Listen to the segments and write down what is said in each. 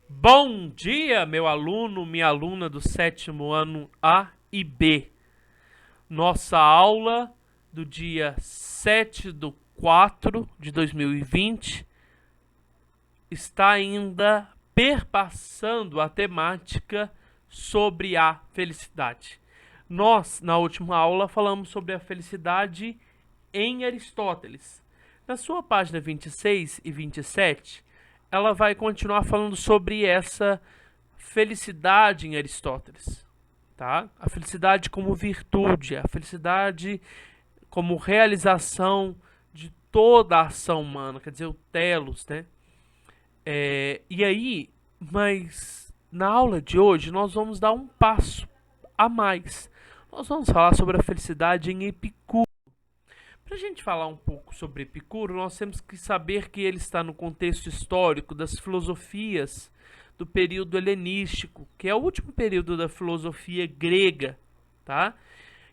Bom dia, meu aluno, minha aluna do sétimo ano A e B. Nossa aula do dia 7/4 de 2020 está ainda perpassando a temática sobre a felicidade. Nós, na última aula, falamos sobre a felicidade em Aristóteles. Na sua página 26 e 27, ela vai continuar falando sobre essa felicidade em Aristóteles, tá? A felicidade como virtude, a felicidade como realização de toda a ação humana, quer dizer, o telos, né? E aí, mas na aula de hoje nós vamos dar um passo a mais. Nós vamos falar sobre a felicidade em Epicuro. Para a gente falar um pouco sobre Epicuro, nós temos que saber que ele está no contexto histórico das filosofias do período helenístico, que é o último período da filosofia grega, tá?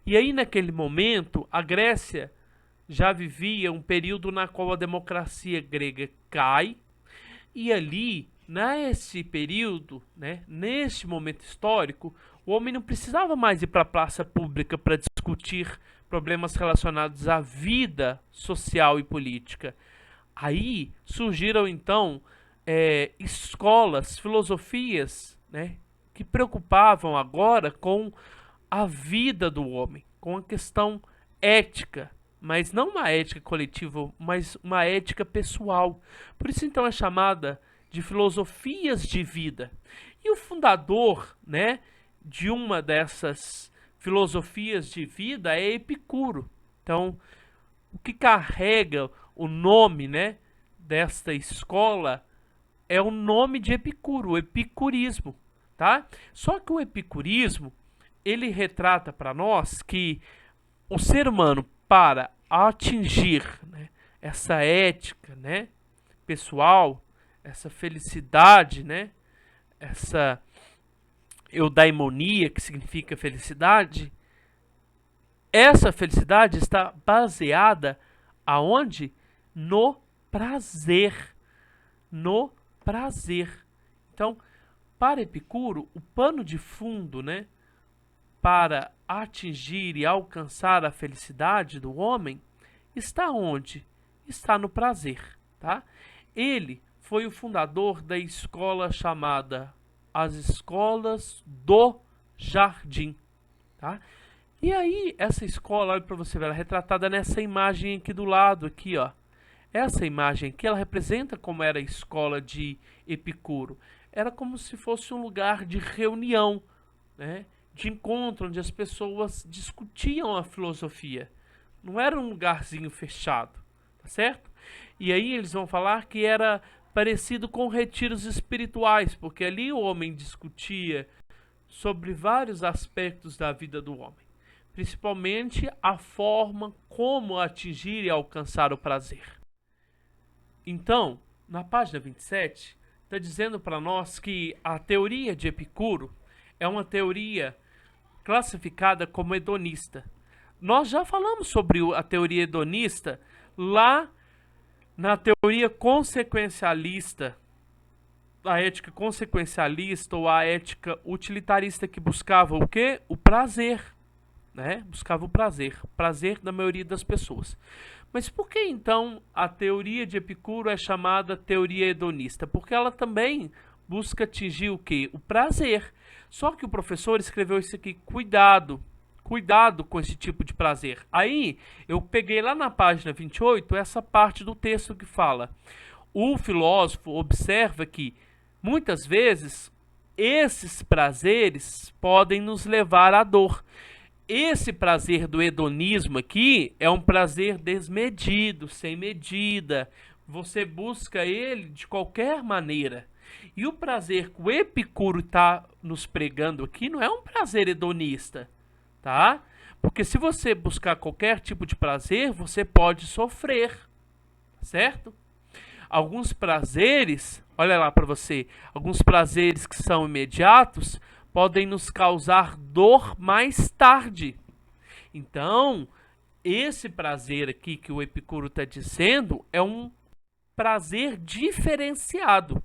E aí, naquele momento, a Grécia já vivia um período na qual a democracia grega cai, e ali, nesse período, né, neste momento histórico, o homem não precisava mais ir para a praça pública para discutir problemas relacionados à vida social e política. Aí surgiram então escolas, filosofias, né, que preocupavam agora com a vida do homem, com a questão ética, mas não uma ética coletiva, mas uma ética pessoal. Por isso então é chamada de filosofias de vida. E o fundador, né, de uma dessas filosofias de vida é Epicuro. Então, o que carrega o nome, né, desta escola é o nome de Epicuro, o epicurismo, tá? Só que o epicurismo, ele retrata para nós que o ser humano, para atingir, né, essa ética, né, pessoal, essa felicidade, né, essa eudaimonia, que significa felicidade, essa felicidade está baseada aonde? No prazer. No prazer. Então, para Epicuro, o pano de fundo, né, para atingir e alcançar a felicidade do homem está onde? Está no prazer, tá? Ele foi o fundador da escola chamada as Escolas do Jardim, tá? E aí, essa escola, olha para você ver, ela é retratada nessa imagem aqui do lado, aqui, ó. Essa imagem aqui, ela representa como era a escola de Epicuro. Era como se fosse um lugar de reunião, né? De encontro, onde as pessoas discutiam a filosofia. Não era um lugarzinho fechado, tá certo? E aí eles vão falar que era parecido com retiros espirituais, porque ali o homem discutia sobre vários aspectos da vida do homem, principalmente a forma como atingir e alcançar o prazer. Então, na página 27, está dizendo para nós que a teoria de Epicuro é uma teoria classificada como hedonista. Nós já falamos sobre a teoria hedonista lá na teoria consequencialista, a ética consequencialista ou a ética utilitarista, que buscava o quê? O prazer, né? Buscava o prazer da maioria das pessoas. Mas por que então a teoria de Epicuro é chamada teoria hedonista? Porque ela também busca atingir o quê? O prazer. Só que o professor escreveu isso aqui, cuidado, cuidado com esse tipo de prazer. Aí eu peguei lá na página 28 essa parte do texto que fala: o filósofo observa que muitas vezes esses prazeres podem nos levar à dor. Esse prazer do hedonismo aqui é um prazer desmedido, sem medida. Você busca ele de qualquer maneira. E o prazer que o Epicuro está nos pregando aqui não é um prazer hedonista, tá? Porque se você buscar qualquer tipo de prazer, você pode sofrer, certo? Alguns prazeres, olha lá para você, alguns prazeres que são imediatos podem nos causar dor mais tarde. Então, esse prazer aqui que o Epicuro está dizendo é um prazer diferenciado.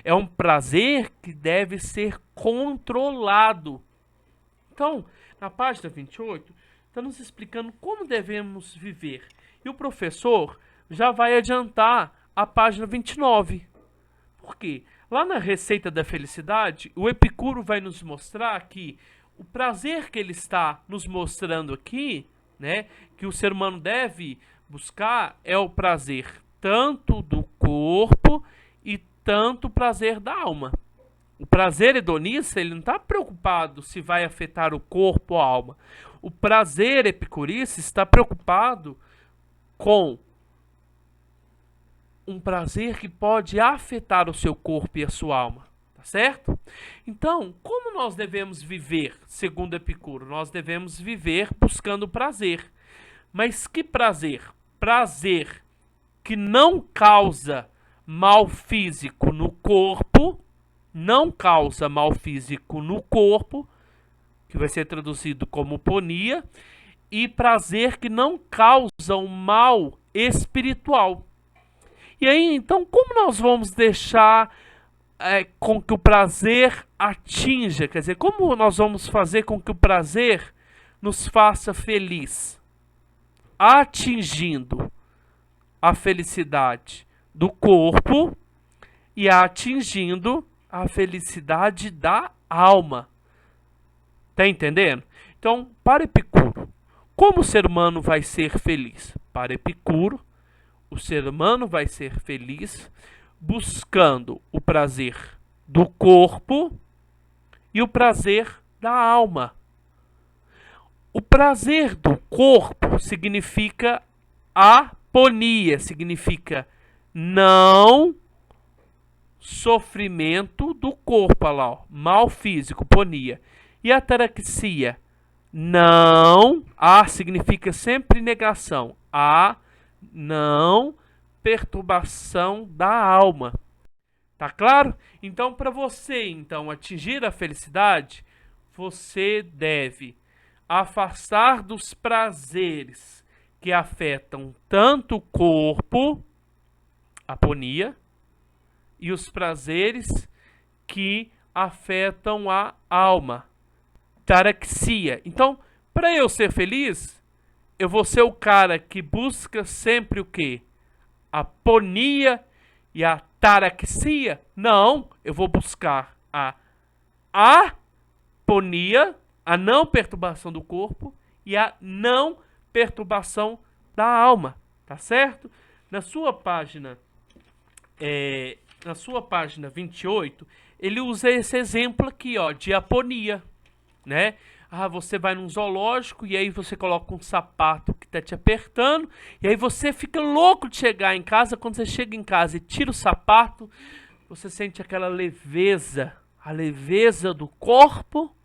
É um prazer que deve ser controlado. Então, na página 28, está nos explicando como devemos viver. E o professor já vai adiantar a página 29. Por quê? Lá na Receita da Felicidade, o Epicuro vai nos mostrar que o prazer que ele está nos mostrando aqui, né, que o ser humano deve buscar é o prazer tanto do corpo e tanto o prazer da alma. O prazer hedonista, ele não está preocupado se vai afetar o corpo ou a alma. O prazer epicurista está preocupado com um prazer que pode afetar o seu corpo e a sua alma, tá certo? Então, como nós devemos viver, segundo Epicuro? Nós devemos viver buscando prazer. Mas que prazer? Prazer que não causa mal físico no corpo, não causa mal físico no corpo, que vai ser traduzido como ponia, e prazer que não causa um mal espiritual. E aí, então, como nós vamos deixar com que o prazer atinja? Quer dizer, como nós vamos fazer com que o prazer nos faça feliz? Atingindo a felicidade do corpo e atingindo a felicidade da alma. Tá entendendo? Então, para Epicuro, como o ser humano vai ser feliz? Para Epicuro, o ser humano vai ser feliz buscando o prazer do corpo e o prazer da alma. O prazer do corpo significa aponia, significa não sofrimento do corpo, olha lá, ó, mal físico, ponia. E a ataraxia, não, significa sempre negação, não perturbação da alma. Tá claro? Então, para você atingir a felicidade, você deve afastar dos prazeres que afetam tanto o corpo, aponia, e os prazeres que afetam a alma, taraxia. Então, para eu ser feliz, eu vou ser o cara que busca sempre o quê? A aponia e a taraxia? Não, eu vou buscar a aponia, a não perturbação do corpo, e a não perturbação da alma, tá certo? Na sua página 28, ele usa esse exemplo aqui, ó, de aponia, né? Você vai num zoológico e aí você coloca um sapato que tá te apertando, e aí você fica louco de chegar em casa. Quando você chega em casa e tira o sapato, você sente aquela leveza, a leveza do corpo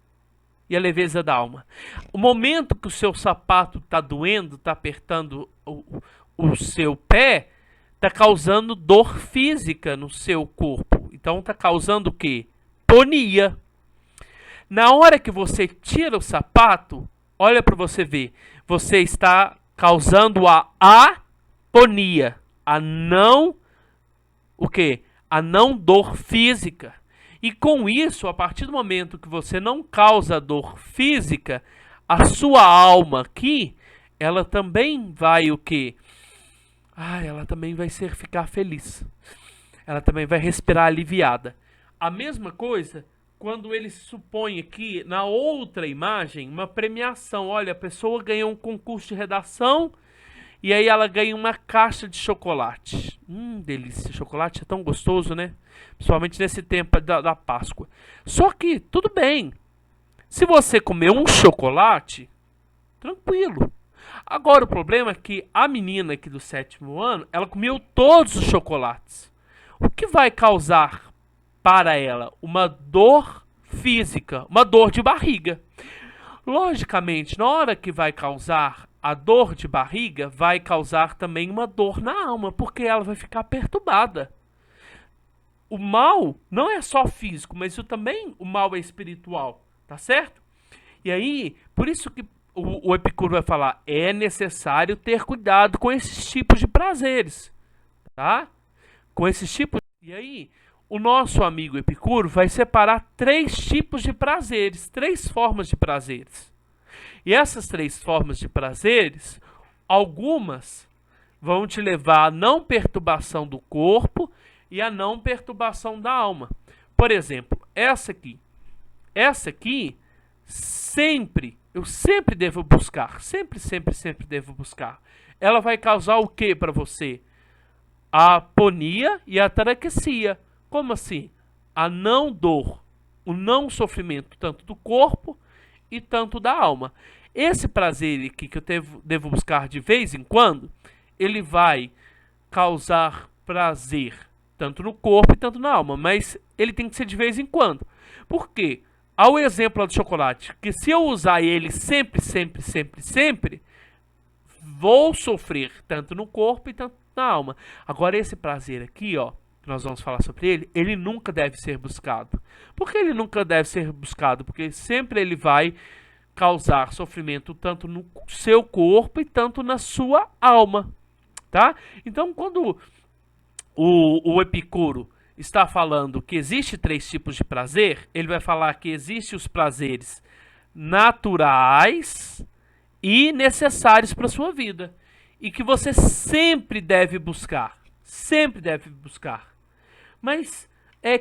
e a leveza da alma. O momento que o seu sapato tá doendo, tá apertando o seu pé, tá causando dor física no seu corpo. Então tá causando o quê? Ponia. Na hora que você tira o sapato, olha para você ver, você está causando a aponia, a não dor física. E com isso, a partir do momento que você não causa dor física, a sua alma aqui, ela também vai o quê? Ela também vai ficar feliz. Ela também vai respirar aliviada. A mesma coisa quando ele supõe aqui, na outra imagem, uma premiação. Olha, a pessoa ganhou um concurso de redação e aí ela ganha uma caixa de chocolate. Delícia, chocolate é tão gostoso, né? Principalmente nesse tempo da Páscoa. Só que, tudo bem, se você comer um chocolate, tranquilo. Agora o problema é que a menina aqui do 7º ano, ela comeu todos os chocolates. O que vai causar para ela uma dor física, uma dor de barriga. Logicamente, na hora que vai causar a dor de barriga, vai causar também uma dor na alma, porque ela vai ficar perturbada. O mal não é só físico, mas o mal é espiritual, tá certo? E aí, por isso que o Epicuro vai falar, é necessário ter cuidado com esses tipos de prazeres, tá? Com esses tipos. E aí, o nosso amigo Epicuro vai separar 3 tipos de prazeres, 3 formas de prazeres. E essas 3 formas de prazeres, algumas vão te levar à não perturbação do corpo e à não perturbação da alma. Por exemplo, essa aqui. Essa aqui, eu sempre devo buscar. Sempre devo buscar. Ela vai causar o que para você? A aponia e a ataraxia. Como assim? A não dor, o não sofrimento, tanto do corpo e tanto da alma. Esse prazer aqui que eu devo buscar de vez em quando, ele vai causar prazer tanto no corpo e tanto na alma, mas ele tem que ser de vez em quando. Por quê? Ao exemplo do chocolate, que se eu usar ele sempre, vou sofrer tanto no corpo e tanto na alma. Agora esse prazer aqui, ó, que nós vamos falar sobre ele nunca deve ser buscado. Por que ele nunca deve ser buscado? Porque sempre ele vai causar sofrimento tanto no seu corpo e tanto na sua alma, tá? Então, quando o Epicuro está falando que existe 3 tipos de prazer, ele vai falar que existem os prazeres naturais e necessários para a sua vida, e que você sempre deve buscar, Mas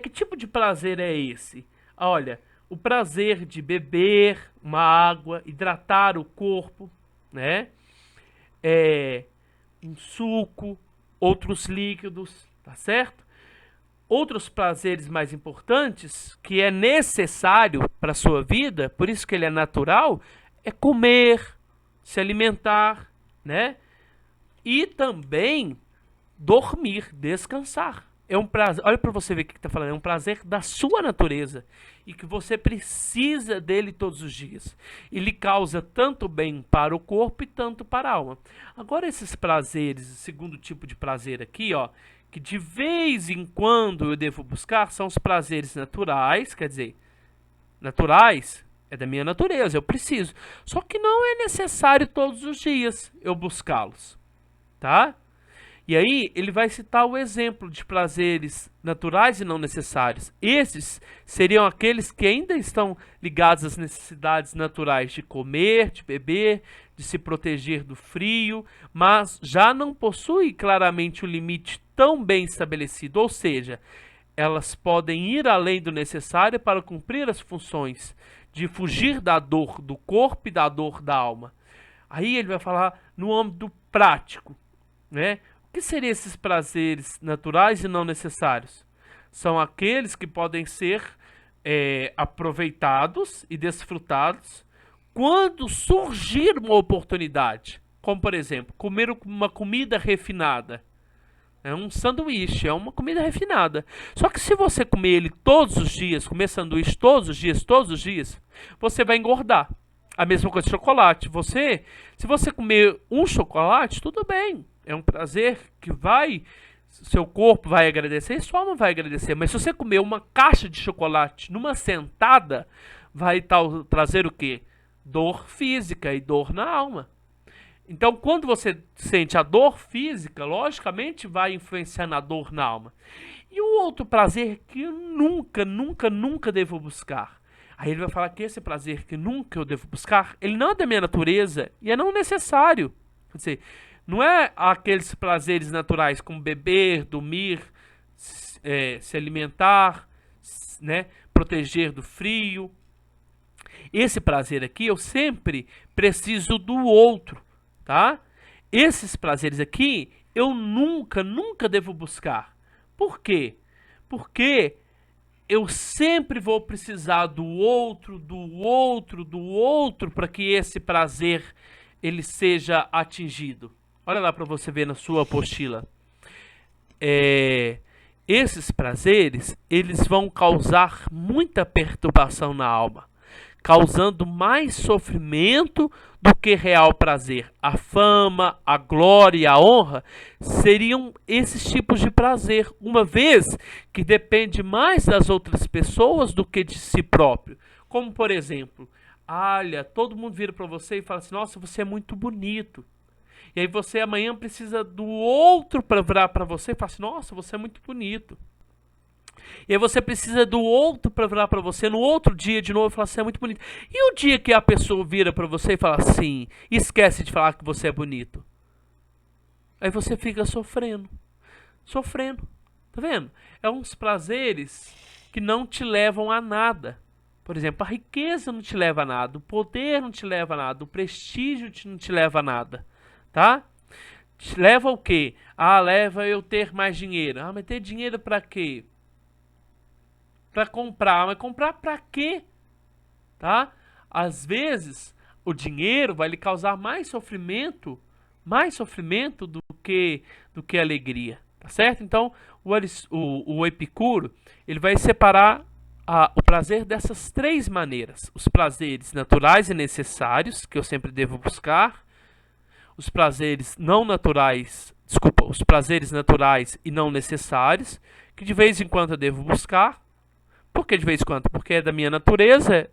que tipo de prazer é esse? Olha, o prazer de beber uma água, hidratar o corpo, né? Um suco, outros líquidos, tá certo? Outros prazeres mais importantes, que é necessário para a sua vida, por isso que ele é natural, é comer, se alimentar, né? E também dormir, descansar. É um prazer, olha para você ver o que está falando, é um prazer da sua natureza e que você precisa dele todos os dias. Ele causa tanto bem para o corpo e tanto para a alma. Agora esses prazeres, o segundo tipo de prazer aqui, ó, que de vez em quando eu devo buscar, são os prazeres naturais, quer dizer, naturais é da minha natureza, eu preciso. Só que não é necessário todos os dias eu buscá-los, tá? E aí ele vai citar o exemplo de prazeres naturais e não necessários. Esses seriam aqueles que ainda estão ligados às necessidades naturais de comer, de beber, de se proteger do frio, mas já não possuem claramente um limite tão bem estabelecido, ou seja, elas podem ir além do necessário para cumprir as funções de fugir da dor do corpo e da dor da alma. Aí ele vai falar no âmbito prático, né? O que seriam esses prazeres naturais e não necessários? São aqueles que podem ser aproveitados e desfrutados quando surgir uma oportunidade. Como, por exemplo, comer uma comida refinada. É um sanduíche, é uma comida refinada. Só que se você comer ele todos os dias, comer sanduíche todos os dias, você vai engordar. A mesma coisa de chocolate. Se você comer um chocolate, tudo bem. É um prazer que seu corpo vai agradecer e sua alma vai agradecer. Mas se você comer uma caixa de chocolate numa sentada, vai trazer o quê? Dor física e dor na alma. Então, quando você sente a dor física, logicamente vai influenciar na dor na alma. E o outro prazer que eu nunca devo buscar. Aí ele vai falar que esse prazer que nunca eu devo buscar, ele não é da minha natureza e é não necessário. Quer dizer, não é aqueles prazeres naturais como beber, dormir, se alimentar, né, proteger do frio. Esse prazer aqui eu sempre preciso do outro, tá? Esses prazeres aqui eu nunca devo buscar. Por quê? Porque eu sempre vou precisar do outro para que esse prazer ele seja atingido. Olha lá para você ver na sua apostila. Esses prazeres, eles vão causar muita perturbação na alma, causando mais sofrimento do que real prazer. A fama, a glória e a honra seriam esses tipos de prazer, uma vez que depende mais das outras pessoas do que de si próprio. Como, por exemplo, olha, todo mundo vira para você e fala assim, nossa, você é muito bonito. E aí você amanhã precisa do outro para virar para você e falar assim, nossa, você é muito bonito. E aí você precisa do outro para virar para você no outro dia de novo e falar assim, é muito bonito. E o dia que a pessoa vira para você e fala assim, e esquece de falar que você é bonito? Aí você fica sofrendo. Sofrendo. Tá vendo? É uns prazeres que não te levam a nada. Por exemplo, a riqueza não te leva a nada, o poder não te leva a nada, o prestígio não te leva a nada, tá? Te leva o quê? Ah, leva eu ter mais dinheiro. Ah, mas ter dinheiro pra quê? Pra comprar. Mas comprar pra quê? Tá? Às vezes, o dinheiro vai lhe causar mais sofrimento do que alegria, tá certo? Então, o Epicuro, ele vai separar o prazer dessas três maneiras: os prazeres naturais e necessários, que eu sempre devo buscar; os prazeres não naturais, desculpa, os prazeres naturais e não necessários, que de vez em quando eu devo buscar. Por que de vez em quando? Porque é da minha natureza,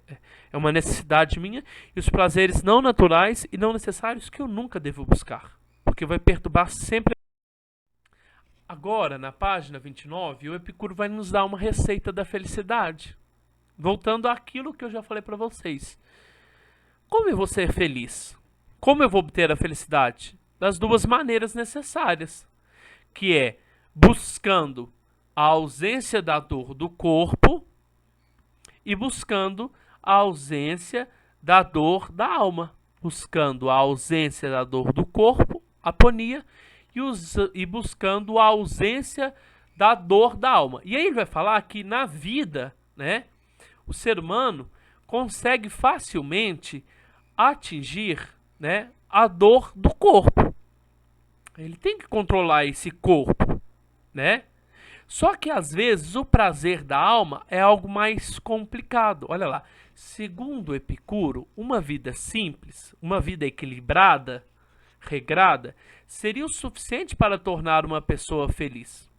é uma necessidade minha. E os prazeres não naturais e não necessários, que eu nunca devo buscar, porque vai perturbar sempre. Agora, na página 29, o Epicuro vai nos dar uma receita da felicidade. Voltando àquilo que eu já falei para vocês. Como eu vou ser feliz? Como eu vou obter a felicidade? Das duas maneiras necessárias, que é buscando a ausência da dor do corpo e buscando a ausência da dor da alma. Buscando a ausência da dor do corpo, aponia, e buscando a ausência da dor da alma. E aí ele vai falar que na vida, né, o ser humano consegue facilmente atingir, né, a dor do corpo. Ele tem que controlar esse corpo, né? Só que às vezes o prazer da alma é algo mais complicado. Olha lá, segundo Epicuro, uma vida simples, uma vida equilibrada, regrada, seria o suficiente para tornar uma pessoa feliz.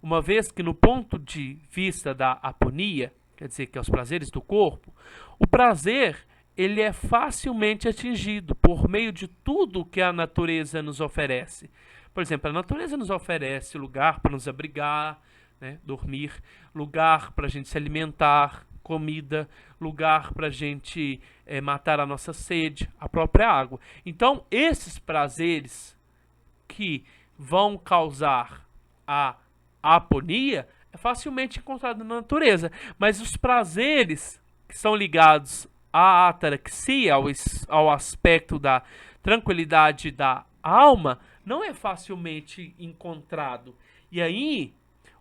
Uma vez que no ponto de vista da aponia, quer dizer que é os prazeres do corpo, o prazer ele é facilmente atingido por meio de tudo que a natureza nos oferece. Por exemplo, a natureza nos oferece lugar para nos abrigar, né, dormir, lugar para a gente se alimentar, comida, lugar para a gente matar a nossa sede, a própria água. Então, esses prazeres que vão causar a aponia é facilmente encontrado na natureza. Mas os prazeres que são ligados à ataraxia, ao aspecto da tranquilidade da alma, não é facilmente encontrado. E aí,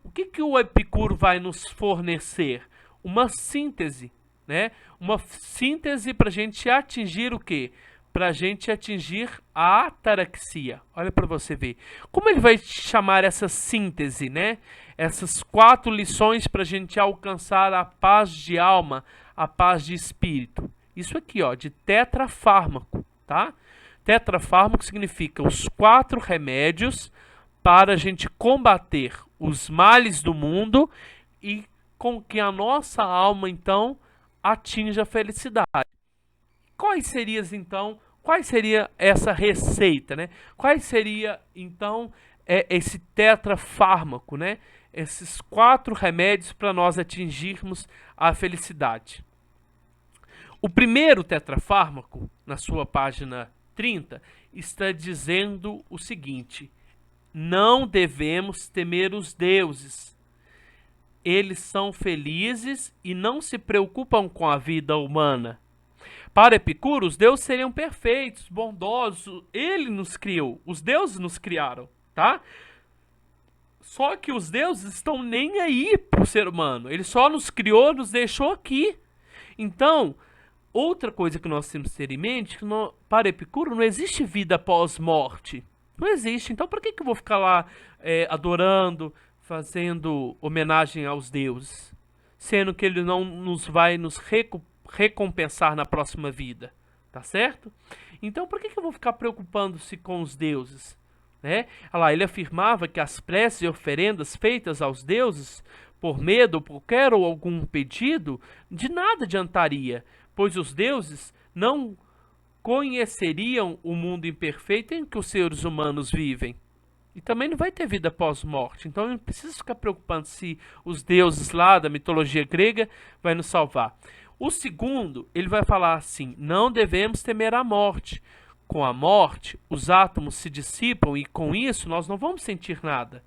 o que o Epicuro vai nos fornecer? Uma síntese, né? Uma síntese para a gente atingir o quê? Para a gente atingir a ataraxia. Olha para você ver. Como ele vai chamar essa síntese, né? Essas 4 lições para a gente alcançar a paz de alma, a paz de espírito. Isso aqui, ó, de tetrafármaco, tá? Tetrafármaco significa os 4 remédios para a gente combater os males do mundo e com que a nossa alma, então, atinja a felicidade. Quais seria essa receita, né? Quais seria, então, esse tetrafármaco, né? Esses 4 remédios para nós atingirmos a felicidade. O primeiro tetrafármaco, na sua página 30, está dizendo o seguinte: não devemos temer os deuses. Eles são felizes e não se preocupam com a vida humana. Para Epicuro, os deuses seriam perfeitos, bondosos. Ele nos criou, os deuses nos criaram, tá? Só que os deuses estão nem aí pro ser humano. Ele só nos criou, nos deixou aqui. Então, outra coisa que nós temos que ter em mente, que para Epicuro não existe vida após morte. Não existe. Então, por que eu vou ficar lá adorando, fazendo homenagem aos deuses, sendo que ele não nos vai nos recompensar na próxima vida, tá certo? Então, por que eu vou ficar preocupando-se com os deuses? Né? Olha lá, ele afirmava que as preces e oferendas feitas aos deuses, por medo ou por qualquer ou algum pedido, de nada adiantaria, pois os deuses não conheceriam o mundo imperfeito em que os seres humanos vivem. E também não vai ter vida pós-morte. Então não precisa ficar preocupando se os deuses lá da mitologia grega vai nos salvar. O segundo, ele vai falar assim: não devemos temer a morte. Com a morte, os átomos se dissipam e com isso nós não vamos sentir nada.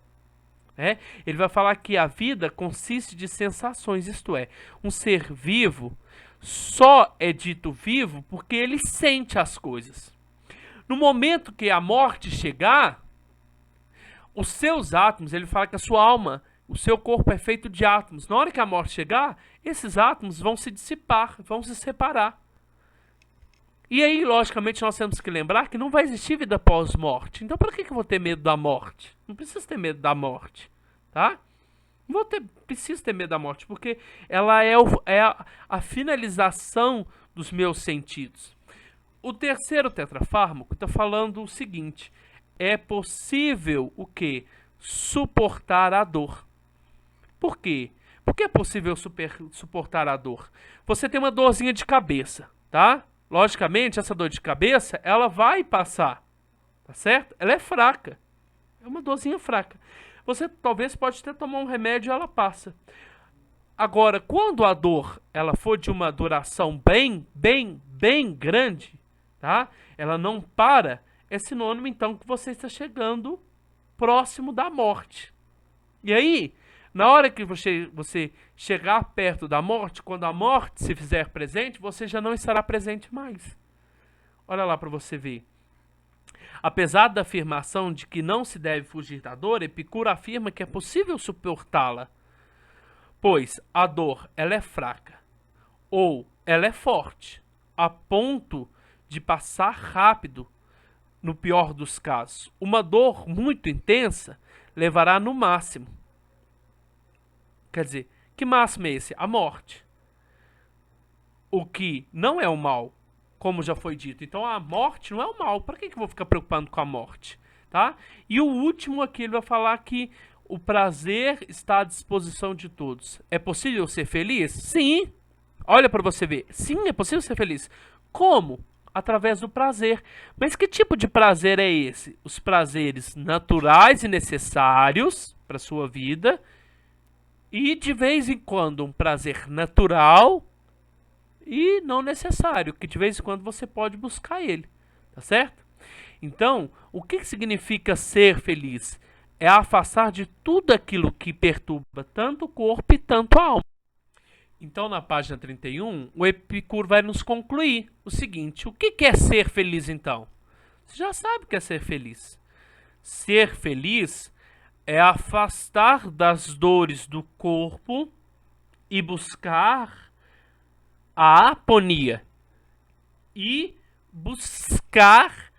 Ele vai falar que a vida consiste de sensações, isto é, um ser vivo só é dito vivo porque ele sente as coisas. No momento que a morte chegar, os seus átomos, ele fala que a sua alma, o seu corpo é feito de átomos. Na hora que a morte chegar, esses átomos vão se dissipar, vão se separar. E aí, logicamente, nós temos que lembrar que não vai existir vida pós-morte. Então, por que eu vou ter medo da morte? Não preciso ter medo da morte, tá? Não preciso ter medo da morte, porque ela é a finalização dos meus sentidos. O terceiro tetrafármaco está falando o seguinte: é possível o quê? Suportar a dor. Por quê? Por que é possível suportar a dor? Você tem uma dorzinha de cabeça, tá? Logicamente, essa dor de cabeça, ela vai passar, tá certo? Ela é fraca, é uma dorzinha fraca. Você talvez pode até tomar um remédio e ela passa. Agora, quando a dor ela for de uma duração bem grande, tá? Ela não para, é sinônimo então que você está chegando próximo da morte. E aí, na hora que você chegar perto da morte, quando a morte se fizer presente, você já não estará presente mais. Olha lá para você ver. Apesar da afirmação de que não se deve fugir da dor, Epicuro afirma que é possível suportá-la, pois a dor ela é fraca ou ela é forte, a ponto de passar rápido, no pior dos casos. Uma dor muito intensa levará no máximo. Quer dizer, que máximo é esse? A morte. O que não é o mal, como já foi dito. Então a morte não é o mal. Para que eu vou ficar preocupando com a morte? Tá? E o último aqui ele vai falar que o prazer está à disposição de todos. É possível ser feliz? Sim. Olha para você ver. Sim, é possível ser feliz. Como? Através do prazer. Mas que tipo de prazer é esse? Os prazeres naturais e necessários para a sua vida. E de vez em quando um prazer natural e não necessário, que de vez em quando você pode buscar ele, tá certo? Então, o que significa ser feliz? É afastar de tudo aquilo que perturba tanto o corpo e tanto a alma. Então, na página 31, o Epicuro vai nos concluir o seguinte: o que é ser feliz então? Você já sabe o que é ser feliz. Ser feliz é afastar das dores do corpo e buscar a aponia. E buscar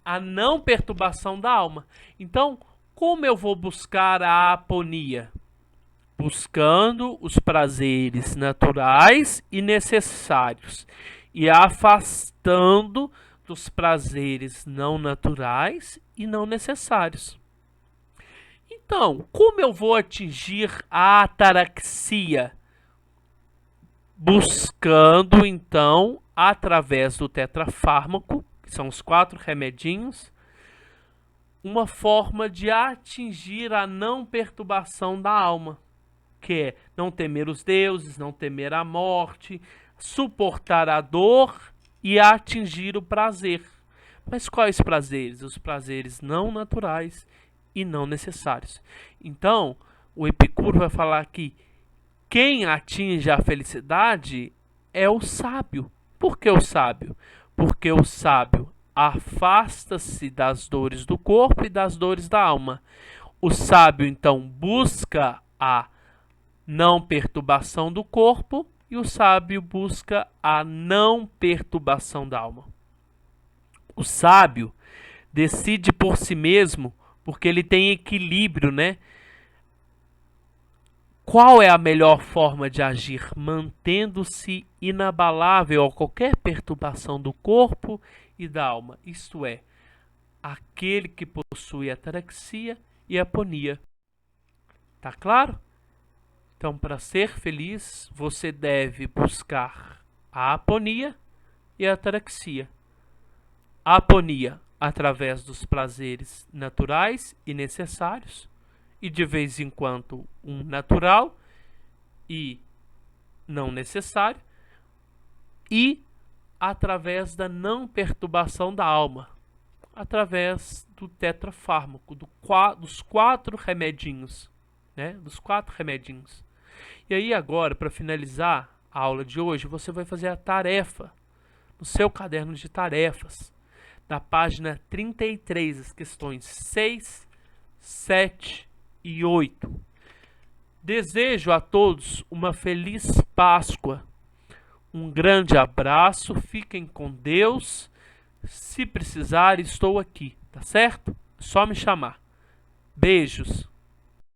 a não perturbação da alma. Então, como eu vou buscar a aponia? Buscando os prazeres naturais e necessários. E afastando dos prazeres não naturais e não necessários. Então, como eu vou atingir a ataraxia? Buscando, então, através do tetrafármaco, que são os 4 remedinhos, uma forma de atingir a não perturbação da alma, que é não temer os deuses, não temer a morte, suportar a dor e atingir o prazer. Mas quais prazeres? Os prazeres não naturais e não necessários. Então, o Epicuro vai falar que quem atinge a felicidade é o sábio. Por que o sábio? Porque o sábio afasta-se das dores do corpo e das dores da alma. O sábio, então, busca a não perturbação do corpo e o sábio busca a não perturbação da alma. O sábio decide por si mesmo porque ele tem equilíbrio, né? Qual é a melhor forma de agir? Mantendo-se inabalável a qualquer perturbação do corpo e da alma. Isto é, aquele que possui ataraxia e aponia. Tá claro? Então, para ser feliz, você deve buscar a aponia e a ataraxia. A aponia, através dos prazeres naturais e necessários, e de vez em quando um natural e não necessário, e através da não perturbação da alma, através do tetrafármaco, dos 4 remedinhos, né? Dos 4 remedinhos. E aí agora, para finalizar a aula de hoje, você vai fazer a tarefa no seu caderno de tarefas, na página 33, as questões 6, 7 e 8. Desejo a todos uma feliz Páscoa. Um grande abraço, fiquem com Deus. Se precisar, estou aqui, tá certo? É só me chamar. Beijos.